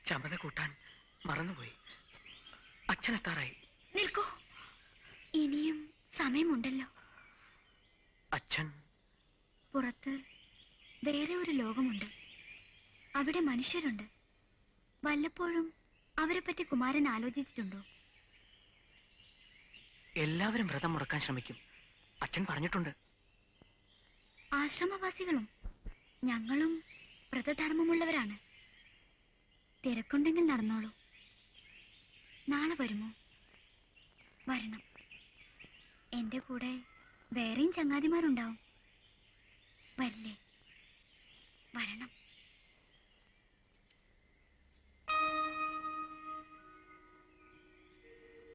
ചമത കൂട്ടാൻ മറന്നുപോയി. അച്ഛനെത്താറായി. നിൽക്കൂ, ഇനിയും സമയമുണ്ടല്ലോ. അച്ഛൻ പുറത്ത് വേറെ ഒരു ലോകമുണ്ട്. അവിടെ മനുഷ്യരുണ്ട്. വല്ലപ്പോഴും അവരെ പറ്റി കുമാരൻ ആലോചിച്ചിട്ടുണ്ടോ? എല്ലാവരും വ്രതം മുടക്കാൻ ശ്രമിക്കും, അച്ഛൻ പറഞ്ഞിട്ടുണ്ട്. ആശ്രമവാസികളും ഞങ്ങളും വ്രതധർമ്മമുള്ളവരാണ്. തിരക്കുണ്ടെങ്കിൽ നടന്നോളൂ. നാളെ വരുമോ? വരണം. എന്റെ കൂടെ വേറെയും ചങ്ങാതിമാരുണ്ടാവും. വരില്ലേ? വരണം.